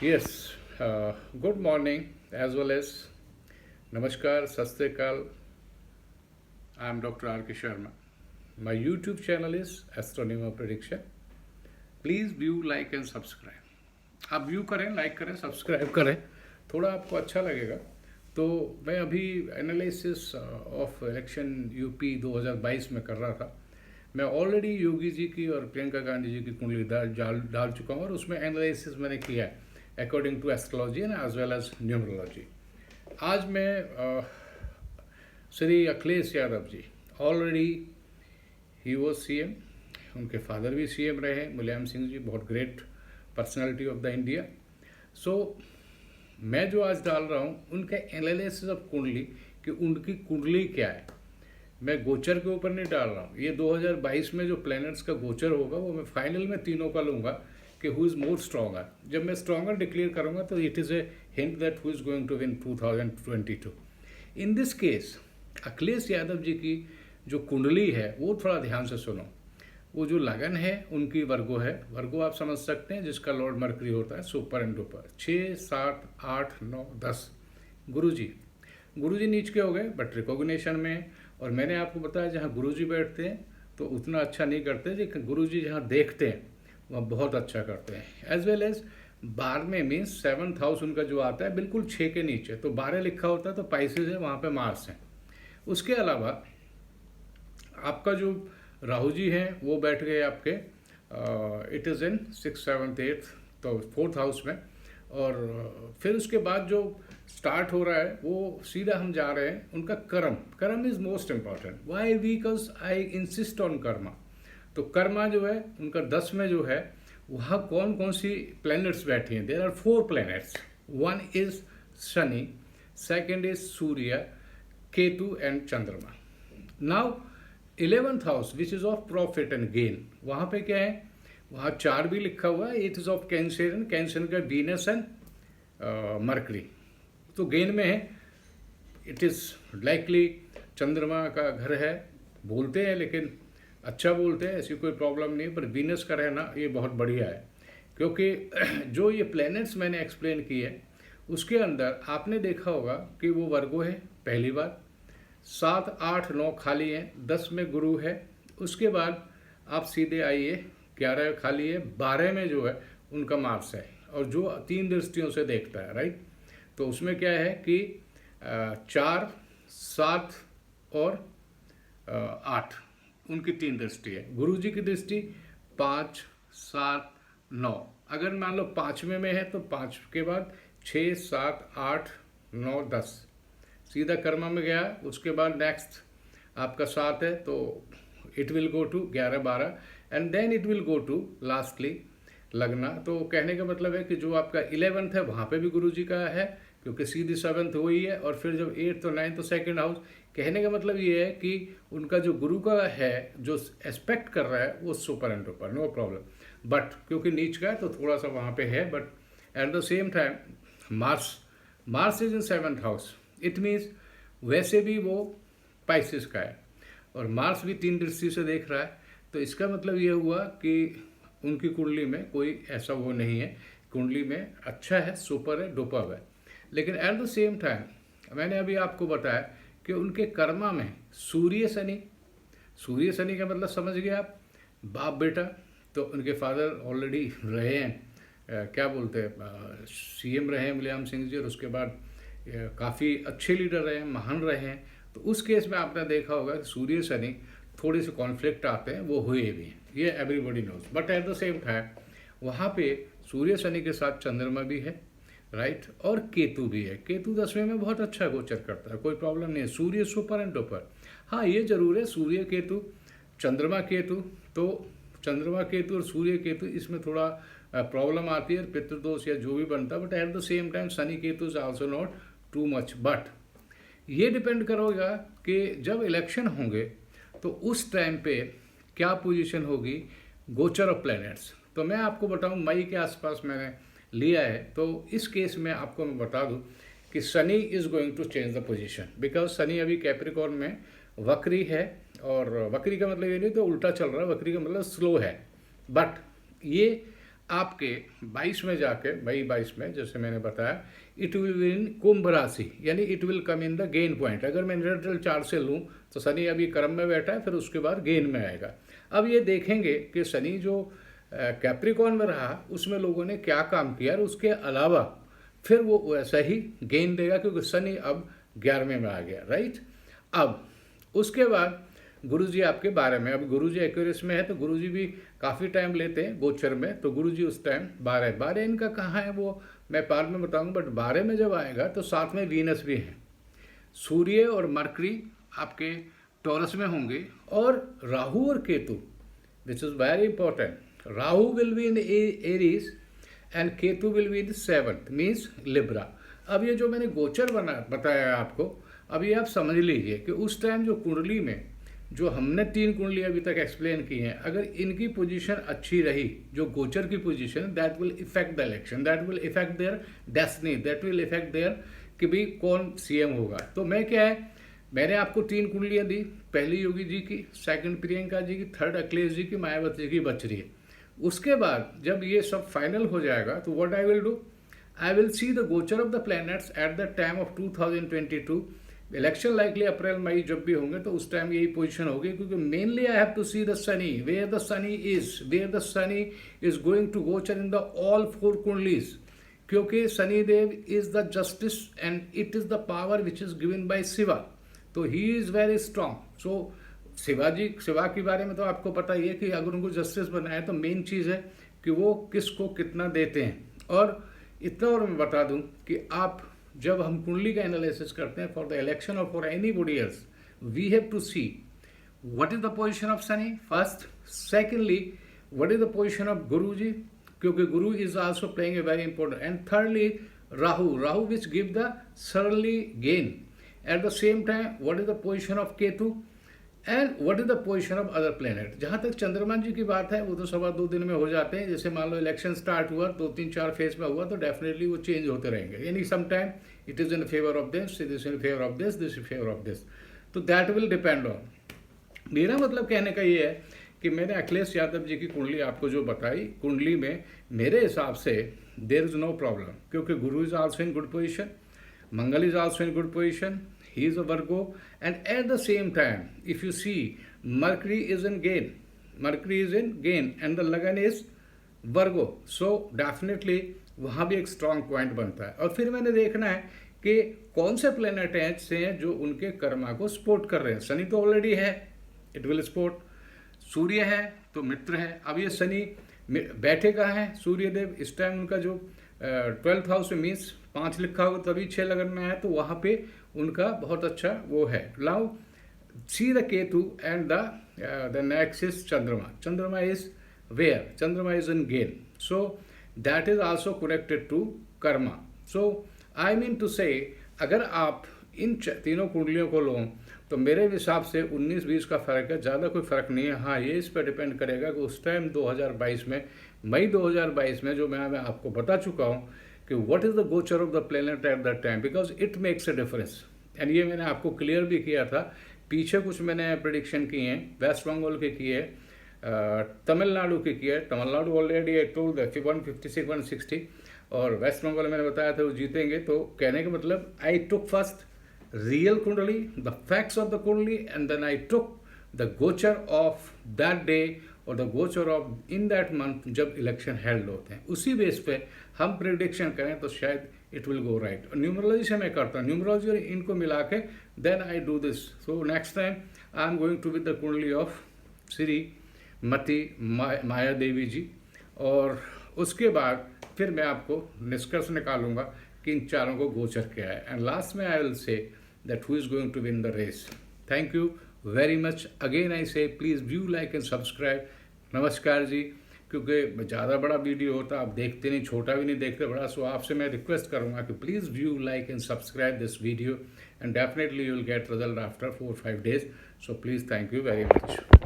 Yes, good morning as well as Namaskar, Sat Sri Akal. I am Dr. R.K. Sharma. My YouTube channel is Astronomer Prediction. Please view, like and subscribe. आप view करें, like करें, subscribe करें, थोड़ा आपको अच्छा लगेगा। तो मैं अभी एनालिसिस ऑफ इलेक्शन यूपी 2022 में कर रहा था। मैं ऑलरेडी योगी जी की और प्रियंका गांधी जी की कुंडली डाल चुका हूँ और उसमें एनालिसिस मैंने किया है according to astrology and as well as numerology. आज मैं Shri Akhilesh Yadav ji, already he was CM, उनके फादर भी सीएम रहे हैं, मुलायम सिंह जी, बहुत great personality of the India. So मैं जो आज डाल रहा हूँ उनके एनालिसिस ऑफ कुंडली कि उनकी कुंडली क्या है। मैं गोचर के ऊपर नहीं डाल रहा हूँ। ये 2022 में जो प्लैनेट्स का गोचर होगा वो मैं फाइनल में तीनों का लूँगा कि हु इज़ मोर स्ट्रॉन्गर। जब मैं स्ट्रॉन्गर डिक्लेयर करूँगा तो it is a hint that who is going to win 2022। In this case Akhilesh Yadav ji की जो कुंडली है वो थोड़ा ध्यान से सुनो। वो जो लगन है उनकी वर्गो है। वर्गो आप समझ सकते हैं जिसका लॉर्ड मरकरी होता है सुपर एंड डुपर। 6, 7, 8, 9, 10 गुरुजी नीच के हो गए बट रिकॉग्निशन में। और मैंने आपको बताया जहाँ गुरुजी बैठते हैं तो उतना अच्छा नहीं करते, लेकिन गुरुजी जहाँ देखते हैं वह बहुत अच्छा करते हैं। As well as 12 means 7th house उनका जो आता है बिल्कुल 6 के नीचे, तो 12 लिखा होता है तो पाइसेस है, वहाँ पे मार्स है। उसके अलावा आपका जो राहु जी हैं वो बैठ गए आपके इट इज़ इन 6, 7, 8 तो 4th हाउस में। और फिर उसके बाद जो स्टार्ट हो रहा है वो सीधा हम जा रहे हैं उनका कर्म is most important. Why because I insist on Karma. तो कर्मा जो है उनका 10 में जो है वहाँ कौन कौन सी प्लैनेट्स बैठी हैं। There are 4 planets. One is Shani, second is Surya, Ketu and Chandrama. Now 11th house which is of profit and gain, वहाँ पे क्या है, वहाँ 4 भी लिखा हुआ है। It is of cancer, cancer का वीनस एंड मरकरी, तो गेन में है। इट इज़ लाइकली चंद्रमा का घर है, बोलते हैं लेकिन अच्छा बोलते हैं, ऐसी कोई प्रॉब्लम नहीं। पर वीनस का रहना ये बहुत बढ़िया है, क्योंकि जो ये प्लैनेट्स मैंने एक्सप्लेन किए उसके अंदर आपने देखा होगा कि वो वर्गो है पहली बार, 7, 8, 9 खाली हैं, 10 में गुरु है। उसके बाद आप सीधे आइए 11 खाली है, 12 में जो है उनका मार्स है और जो 3 दृष्टियों से देखता है, राइट। तो उसमें क्या है कि 4, 7 और 8 उनकी 3 दृष्टि है। गुरु जी की दृष्टि 5, 7, 9। अगर मान लो 5वें में है तो 5 के बाद 6, 7, 8, 9, 10 सीधा कर्मा में गया। उसके बाद नेक्स्ट आपका 7 है तो it will go to 11, 12 and then it will go to lastly लगना। तो कहने का मतलब है कि जो आपका 11th है वहाँ पे भी गुरु जी का है, क्योंकि सीधी 7th हुई है। और फिर जब 8th और 9th तो सेकेंड हाउस। कहने का मतलब ये है कि उनका जो गुरु का है जो एस्पेक्ट कर रहा है वो super and duper, no problem. But क्योंकि नीच का है तो थोड़ा सा वहाँ पे है। But at the same time Mars is in 7th house. It means वैसे भी वो पाइसेस का है और मार्स भी 3 दृष्टि से देख रहा है। तो इसका मतलब ये हुआ कि उनकी कुंडली में कोई ऐसा वो नहीं है, कुंडली में अच्छा है, सुपर है, डुपर है। लेकिन एट द सेम टाइम मैंने अभी आपको बताया कि उनके कर्मा में सूर्य शनि का मतलब समझ गए आप, बाप बेटा। तो उनके फादर ऑलरेडी रहे हैं क्या बोलते हैं सीएम रहे हैं मुलायम सिंह जी, और उसके बाद काफ़ी अच्छे लीडर रहे हैं, महान रहे हैं। तो उस केस में आपने देखा होगा कि सूर्य शनि थोड़े से कॉन्फ्लिक्ट आते हैं, वो हुए भी हैं, ये everybody knows. But at the same time वहाँ पे सूर्य शनि के साथ चंद्रमा भी है, राइट, और केतु भी है। केतु 10वें में बहुत अच्छा गोचर करता है, कोई प्रॉब्लम नहीं है। सूर्य सुपर एंड डुपर। हाँ ये जरूर है सूर्य केतु, चंद्रमा केतु, तो चंद्रमा केतु और सूर्य केतु इसमें थोड़ा प्रॉब्लम आती है, पितृदोष या जो भी बनता है। But at the same time Shani Ketu is also not too much. But ये डिपेंड करेगा कि जब इलेक्शन होंगे तो उस टाइम पे क्या पोजीशन होगी गोचर ऑफ प्लैनेट्स। तो मैं आपको बताऊं मई के आसपास मैंने लिया है। तो इस केस में आपको मैं बता दूं कि Shani is going to change the position, because Shani अभी कैप्रिकॉर्न में वक्री है। और वक्री का मतलब ये नहीं तो उल्टा चल रहा है, वक्री का मतलब स्लो है। बट ये आपके 22 में जाके, मई 22 में जैसे मैंने बताया, इट विल बी इन कुंभ राशि, यानी it will come in the gain point. अगर मैं नेटरल चार्ट से लूँ तो शनि अभी कर्म में बैठा है, फिर उसके बाद गेन में आएगा। अब ये देखेंगे कि शनि जो कैप्रिकॉर्न में रहा उसमें लोगों ने क्या काम किया, और उसके अलावा फिर वो वैसा ही गेन देगा, क्योंकि शनि अब 11वें में आ गया, राइट। अब उसके बाद गुरुजी आपके 12 में, अब गुरुजी एक्वेरियस में है तो गुरुजी भी काफ़ी टाइम लेते हैं गोचर में, तो गुरुजी उस टाइम 12 इनका कहाँ है वो मैं बाद में बताऊंगा, बट 12 में जब आएगा तो साथ में वीनस भी है, सूर्य और मरकरी आपके टॉरस में होंगे, और राहु और Ketu, which is very important, Rahu will be in Aries and Ketu will be in 7th means Libra. अब ये जो मैंने गोचर बताया आपको, अब ये आप समझ लीजिए कि उस टाइम जो कुंडली में जो हमने 3 कुंडली अभी तक एक्सप्लेन की हैं, अगर इनकी पोजीशन अच्छी रही, जो गोचर की position, that will effect the election, that will effect their destiny, that will effect their कि भाई कौन सीएम होगा। तो मैं क्या है, मैंने आपको 3 कुंडलियाँ दी, पहली योगी जी की, सेकंड प्रियंका जी की, थर्ड अखिलेश जी की, मायावती जी की बच रही है। उसके बाद जब ये सब फाइनल हो जाएगा तो what I will do, I will see the gochar of the planets at the time of 2022। Election likely April May जब भी होंगे तो उस टाइम यही पोजीशन होगी, क्योंकि mainly I have to see the Shani, where the Shani is going to gochar in the all 4 kundlis, क्योंकि Shani Dev is the justice and it is the power which is given by Shiva, तो he is very strong. So Shiva के बारे में तो आपको पता ही है कि अगर उनको जस्टिस बनाए तो मेन चीज़ है कि वो किसको कितना देते हैं। और इतना और मैं बता दूं कि आप जब हम कुंडली का एनालिसिस करते हैं फॉर द इलेक्शन और for anybody else, we have to see what is the position of Shani first, secondly what is the position of Guru ji, क्योंकि Guru is also playing a very important, and thirdly Rahu which give the suddenly gain, at the same time what is the position of Ketu and what is the position of other planet. जहाँ तक चंद्रमा जी की बात है वो तो 2.25 दिन में हो जाते हैं, जैसे मान लो इलेक्शन स्टार्ट हुआ 2-3-4 फेज में हुआ तो डेफिनेटली वो चेंज होते रहेंगे, यानी some time it is in favour of this, it is in favour of this, this in favour of this, तो दैट विल डिपेंड ऑन। मेरा मतलब कहने का ये है कि मैंने अखिलेश यादव जी की कुंडली आपको जो बताई, कुंडली में मेरे हिसाब से देयर इज नो प्रॉब्लम, क्योंकि Guru is also in good position, Mangal is also in good position, he is a Virgo, and at the same time if you see Mercury is in gain and the Lagan is Virgo, so definitely वहाँ भी एक strong point बनता है। और फिर मैंने देखना है कि कौन से प्लेनेट हैं जो उनके कर्मा को सपोर्ट कर रहे हैं। शनि तो ऑलरेडी है, इट विल सपोर्ट, सूर्य है तो मित्र है। अब ये शनि बैठे कहाँ है, सूर्यदेव इस टाइम उनका जो 12th हाउस में मीन्स 5 लिखा होगा तभी 6 लगन में आया, तो वहाँ पे उनका बहुत अच्छा वो है। Now see the Ketu and the next is Chandrama is where, Chandrama is in gain, so that is also connected to karma. So I mean to say अगर आप इन तीनों कुंडलियों को लो तो मेरे हिसाब से 19-20 का फर्क है, ज़्यादा कोई फर्क नहीं है। हाँ, ये इस पर डिपेंड करेगा कि उस टाइम 2022 में, मई 2022 में जो मैं आपको बता चुका हूँ कि what is the gochar of the planet at that time, because it makes a difference. And ये मैंने आपको क्लियर भी किया था, पीछे कुछ मैंने प्रेडिक्शन की हैं, वेस्ट बंगाल के किए, तमिलनाडु के किए, तमिलनाडु ऑलरेडी आई टोल्ड 156-160, और वेस्ट बंगाल मैंने बताया था वो जीतेंगे। तो कहने का मतलब आई टुक first real kundali, the facts of the kundali, and then I took the gochar of that day or the gochar of in that month जब इलेक्शन हेल्ड होते हैं, उसी बेस पे हम प्रिडिक्शन करें तो शायद इट विल गो राइट। और न्यूमरोलॉजी से मैं करता हूँ, न्यूमरोलॉजी और इनको मिला के then I do this. So next time I am going to with the kundli of Shrimati Maya देवी जी, और उसके बाद फिर मैं आपको निष्कर्ष निकालूंगा कि इन चारों को गोचर क्या है, एंड लास्ट में I will say that who is going to win the race. Thank you very much. Again I say please view, like and subscribe. नमस्कार जी, क्योंकि ज़्यादा बड़ा वीडियो होता आप देखते नहीं, छोटा भी नहीं देखते बड़ा, सो आपसे मैं रिक्वेस्ट करूँगा कि please view, like and subscribe this video, and definitely you will get result after 4-5 days. So please, thank you very much.